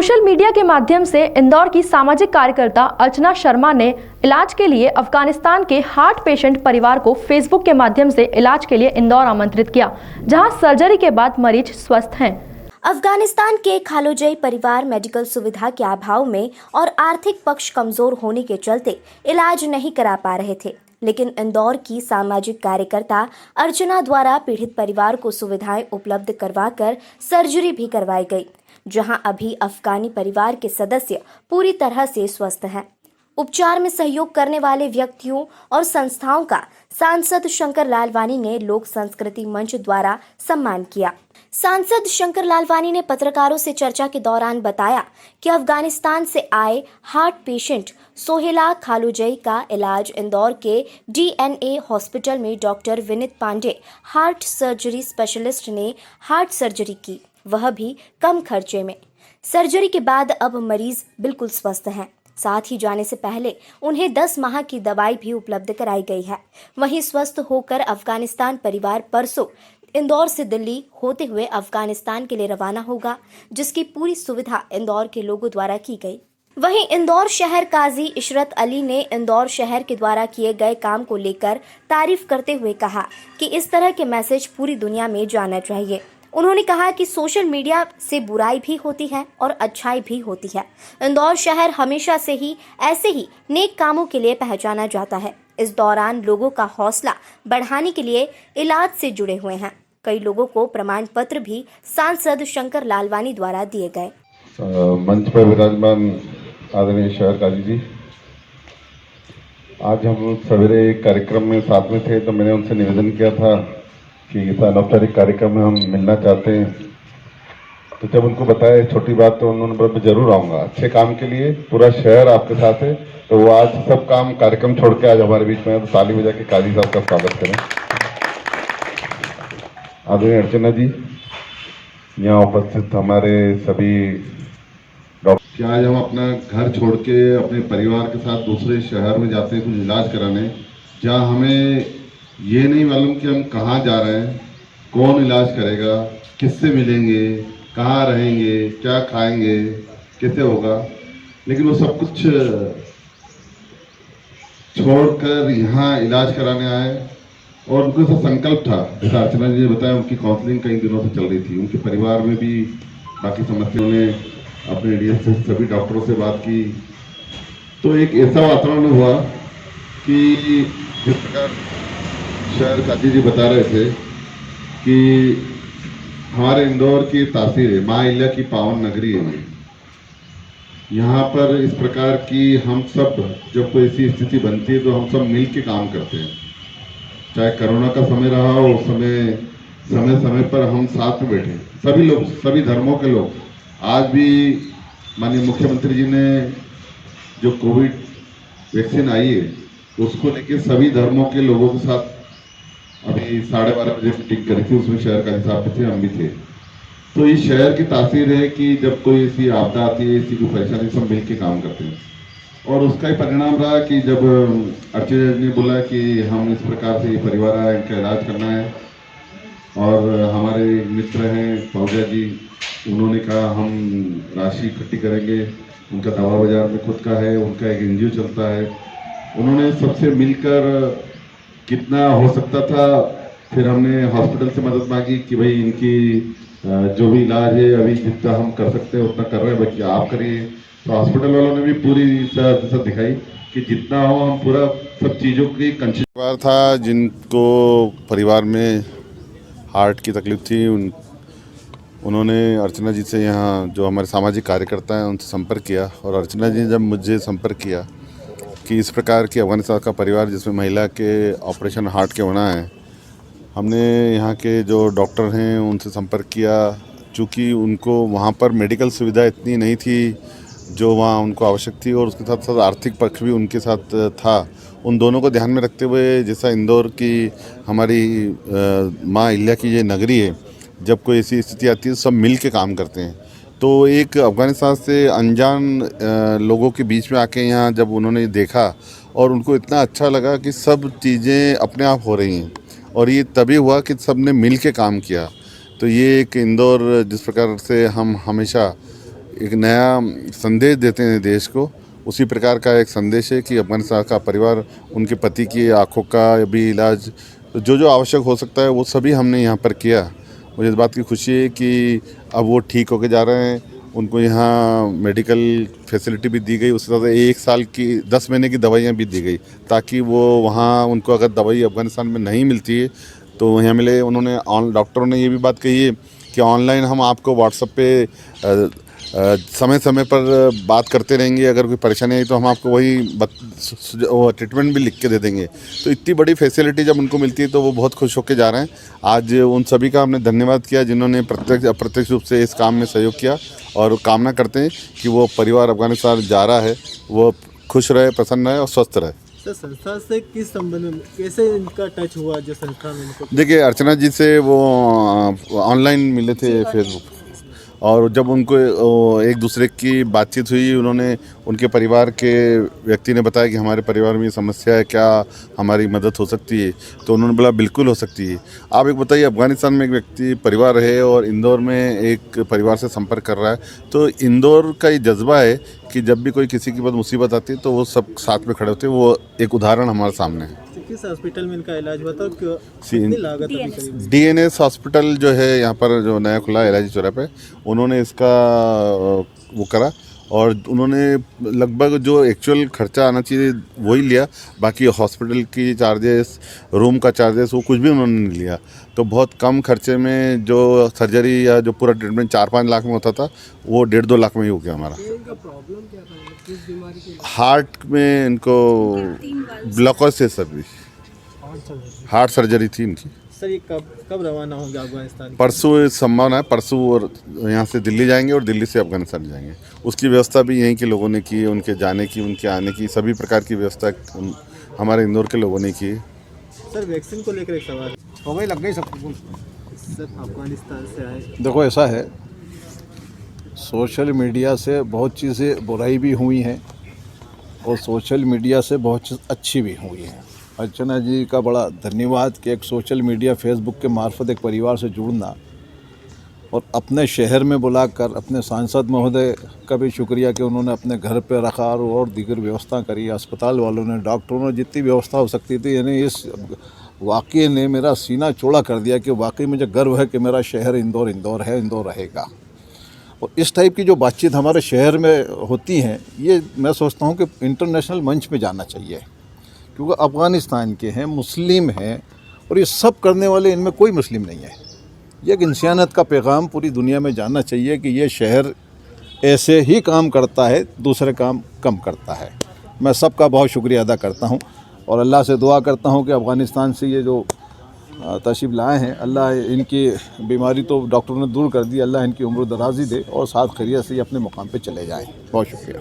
Social media के माध्यम से इंदौर की सामाजिक कार्यकर्ता अर्चना शर्मा ने इलाज के लिए अफगानिस्तान के हार्ट पेशेंट परिवार को फेसबुक के माध्यम से इलाज के लिए इंदौर आमंत्रित किया, जहां सर्जरी के बाद मरीज स्वस्थ हैं। अफगानिस्तान के खालोजई परिवार मेडिकल सुविधा के अभाव में और आर्थिक पक्ष कमजोर होने के चलते इलाज नहीं करा पा रहे थे, लेकिन इंदौर की सामाजिक कार्यकर्ता अर्चना द्वारा पीड़ित परिवार को सुविधाएं उपलब्ध करवाकर सर्जरी भी करवाई गई, जहां अभी अफगानी परिवार के सदस्य पूरी तरह से स्वस्थ हैं। उपचार में सहयोग करने वाले व्यक्तियों और संस्थाओं का सांसद शंकर लालवानी ने लोक संस्कृति मंच द्वारा सम्मान किया। सांसद शंकर लालवानी ने पत्रकारों से चर्चा के दौरान बताया कि अफगानिस्तान से आए हार्ट पेशेंट सोहेला खालूजई का इलाज इंदौर के DNA हॉस्पिटल में doctor Vineet Pandey heart surgery specialist ने हार्ट सर्जरी की, वह भी कम खर्चे में। सर्जरी के बाद अब मरीज बिल्कुल स्वस्थ हैं। साथ ही जाने से पहले उन्हें 10 माह की दवाई भी उपलब्ध कराई गई है। वहीं स्वस्थ होकर अफगानिस्तान परिवार परसों इंदौर से दिल्ली होते हुए अफगानिस्तान के लिए रवाना होगा, जिसकी पूरी सुविधा इंदौर के लोगों द्वारा की गई। वहीं इंदौर शहर काजी इशरत अली ने इंदौर शहर के द्वारा किए गए काम को लेकर तारीफ करते हुए कहा कि इस तरह के मैसेज पूरी दुनिया में जाना चाहिए। उन्होंने कहा कि सोशल मीडिया से बुराई भी होती है और अच्छाई भी होती है। इंदौर शहर हमेशा से ही ऐसे ही नेक कामों के लिए पहचाना जाता है। इस दौरान लोगों का हौसला बढ़ाने के लिए इलाज से जुड़े हुए हैं। कई लोगों को प्रमाण पत्र भी सांसद शंकर लालवानी द्वारा दिए गए। मंच पर विराजमान आदरणीय शहर काजी जी, आज हम सवेरे कार्यक्रम में साथ में थे, तो मैंने उनसे निवेदन किया था कि इस अनौपचारिक कार्यक्रम में हम मिलना चाहते हैं। तो जब उनको बताया छोटी बात, तो उन्होंने बोला मैं जरूर आऊँगा, अच्छे काम के लिए पूरा शहर आपके साथ है। तो वो आज सब काम कार्यक्रम छोड़ के आज हमारे बीच में है, तो ताली बजा के काजी साहब का स्वागत करें। आदरणीय अर्चना जी, यहाँ उपस्थित हमारे सभी डॉक्टर, क्या आज हम अपना घर छोड़ के अपने परिवार के साथ दूसरे शहर में जाते हैं कुछ इलाज कराने, जहाँ हमें ये नहीं मालूम कि हम कहाँ जा रहे हैं, कौन इलाज करेगा, किससे मिलेंगे, कहाँ रहेंगे, क्या खाएंगे, कैसे होगा, लेकिन वो सब कुछ छोड़कर यहाँ इलाज कराने आए। और उनका सब संकल्प था, जैसा अर्चना जी ने बताया, उनकी काउंसलिंग कई दिनों से चल रही थी, उनके परिवार में भी बाकी समस्याओं ने अपने एरिया से सभी डॉक्टरों से बात की। तो एक ऐसा वातावरण हुआ कि जिस प्रकार शहर काजी जी बता रहे थे कि हमारे इंदौर की तासीर है, माँ अहिल्या की पावन नगरी है। यहाँ पर इस प्रकार की हम सब जब कोई ऐसी स्थिति बनती है तो हम सब मिल के काम करते हैं। चाहे कोरोना का समय रहा हो, उस समय समय पर हम साथ में बैठे, सभी लोग, सभी धर्मों के लोग। आज भी माननीय मुख्यमंत्री जी ने जो कोविड वैक्सीन आई है, उसको लेके सभी धर्मों के लोगों के साथ अभी 12:30 बजे मीटिंग करी थी, उसमें शहर का हिसाब थे, हम भी थे। तो इस शहर की तासीर है कि जब कोई ऐसी आपदा आती है, ऐसी कोई परेशानी, सब मिल के काम करते हैं। और उसका ही परिणाम रहा कि जब अर्चना जी ने बोला कि हम इस प्रकार से ये परिवार आया, इनका इलाज करना है, और हमारे मित्र हैं पौजा जी, उन्होंने कहा हम राशि इकट्ठी करेंगे। उनका दवा बाजार में खुद का है, उनका एक NGO चलता है। उन्होंने सबसे मिलकर कितना हो सकता था, फिर हमने हॉस्पिटल से मदद मांगी कि भाई इनकी जो भी इलाज है अभी जितना हम कर सकते हैं उतना कर रहे हैं, बाकी आप करिए। तो हॉस्पिटल वालों ने भी पूरी तरह दिखाई कि जितना हो हम पूरा सब चीज़ों की कंसिडर था। जिनको परिवार में हार्ट की तकलीफ थी, उन्होंने अर्चना जी से, यहाँ जो हमारे सामाजिक कार्यकर्ता हैं, उनसे संपर्क किया। और अर्चना जी ने जब मुझे संपर्क किया कि इस प्रकार की अफगानिस्तान का परिवार जिसमें महिला के ऑपरेशन हार्ट के होना है, हमने यहाँ के जो डॉक्टर हैं उनसे संपर्क किया। चूँकि उनको वहाँ पर मेडिकल सुविधा इतनी नहीं थी जो वहाँ उनको आवश्यक थी, और उसके साथ साथ आर्थिक पक्ष भी उनके साथ था। उन दोनों को ध्यान में रखते हुए, जैसा इंदौर की हमारी माँ अहिल्या की ये नगरी है, जब कोई ऐसी स्थिति आती है सब मिल के काम करते हैं। तो एक अफ़गानिस्तान से अनजान लोगों के बीच में आके यहाँ जब उन्होंने देखा, और उनको इतना अच्छा लगा कि सब चीज़ें अपने आप हो रही हैं, और ये तभी हुआ कि सब ने मिल के काम किया। तो ये एक इंदौर जिस प्रकार से हम हमेशा एक नया संदेश देते हैं देश को, उसी प्रकार का एक संदेश है कि अफगानिस्तान का परिवार, उनके पति की आँखों का भी इलाज जो जो आवश्यक हो सकता है वो सभी हमने यहाँ पर किया। मुझे इस बात की खुशी है कि अब वो ठीक होके जा रहे हैं। उनको यहाँ मेडिकल फैसिलिटी भी दी गई, उसके साथ 1 साल की 10 महीने की दवाइयाँ भी दी गई, ताकि वो वहाँ उनको अगर दवाई अफ़गानिस्तान में नहीं मिलती है तो यहाँ मिले। उन्होंने डॉक्टरों ने ये भी बात कही है कि ऑनलाइन हम आपको व्हाट्सएप पे समय समय पर बात करते रहेंगे, अगर कोई परेशानी आई तो हम आपको वही ट्रीटमेंट भी लिख के दे देंगे। तो इतनी बड़ी फैसिलिटी जब उनको मिलती है तो वो बहुत खुश होकर जा रहे हैं। आज उन सभी का हमने धन्यवाद किया जिन्होंने प्रत्यक्ष अप्रत्यक्ष रूप से इस काम में सहयोग किया, और कामना करते हैं कि वो परिवार अफगानिस्तान जा रहा है वो खुश रहे, प्रसन्न रहे और स्वस्थ रहे। सर, संस्था से किस संबंध में कैसे इनका टच हुआ जो संस्था में इनको? देखिए, अर्चना जी से वो ऑनलाइन मिले थे फेसबुक, और जब उनको एक दूसरे की बातचीत हुई, उन्होंने उनके परिवार के व्यक्ति ने बताया कि हमारे परिवार में ये समस्या है, क्या हमारी मदद हो सकती है? तो उन्होंने बोला बिल्कुल हो सकती है। आप एक बताइए, अफगानिस्तान में एक व्यक्ति परिवार है और इंदौर में एक परिवार से संपर्क कर रहा है, तो इंदौर का ये जज्बा है कि जब भी कोई किसी के पास मुसीबत आती है तो वो सब साथ में खड़े होते हैं। वो एक उदाहरण हमारे सामने है। किस हॉस्पिटल में इनका इलाज हुआ था? कितनी लागत अभी करीब? DNS हॉस्पिटल जो है यहाँ पर जो नया खुला है इलाजी चौराहे पे, उन्होंने इसका वो करा, और उन्होंने लगभग जो एक्चुअल खर्चा आना चाहिए वही लिया। बाकी हॉस्पिटल की चार्जेस, रूम का चार्जेस, वो कुछ भी उन्होंने नहीं लिया। तो बहुत कम खर्चे में जो सर्जरी या जो पूरा ट्रीटमेंट 4-5 लाख में होता था, वो 1.5-2 लाख में ही हो गया हमारा। प्रॉब्लम क्या था? किस बीमारी के? हार्ट में इनको ब्लॉकेज से सभी हार्ट सर्जरी थी इनकी। सर, ये कब रवाना होंगे अफगानिस्तान? परसों संभावना है, परसों और यहाँ से दिल्ली जाएंगे और दिल्ली से अफगानिस्तान जाएंगे। उसकी व्यवस्था भी यहीं के लोगों ने की है, उनके जाने की, उनके आने की, सभी प्रकार की व्यवस्था हमारे इंदौर के लोगों ने की है। सर, वैक्सीन को लेकर एक सवाल हो गई, लग गई सबको। सर, अफगानिस्तान से आए, देखो, ऐसा है, सोशल मीडिया से बहुत चीज़ें बुराई भी हुई हैं और सोशल मीडिया से बहुत चीज़ अच्छी भी हुई हैं। अर्चना जी का बड़ा धन्यवाद कि एक सोशल मीडिया फेसबुक के मार्फत एक परिवार से जुड़ना और अपने शहर में बुलाकर अपने सांसद महोदय का भी शुक्रिया कि उन्होंने अपने घर पे रखा और दीगर व्यवस्था करी। अस्पताल वालों ने, डॉक्टरों ने जितनी व्यवस्था हो सकती थी, यानी इस वाक़ये ने मेरा सीना चौड़ा कर दिया कि वाकई मुझे गर्व है कि मेरा शहर इंदौर है, इंदौर रहेगा। और इस टाइप की जो बातचीत हमारे शहर में होती हैं, ये मैं सोचता हूँ कि इंटरनेशनल मंच पे जाना चाहिए, क्योंकि अफ़गानिस्तान के हैं, मुस्लिम हैं, और ये सब करने वाले इनमें कोई मुस्लिम नहीं है। ये एक इंसानियत का पैगाम पूरी दुनिया में जाना चाहिए कि ये शहर ऐसे ही काम करता है, दूसरे काम कम करता है। मैं सबका बहुत शुक्रिया अदा करता हूँ और अल्लाह से दुआ करता हूँ कि अफ़गानिस्तान से ये जो तशरीफ़ लाए हैं, अल्लाह इनकी बीमारी तो डॉक्टरों ने दूर कर दी, अल्लाह इनकी उम्र दराज़ी दे और साथ खैरियत से अपने मुकाम पे चले जाएं। बहुत शुक्रिया।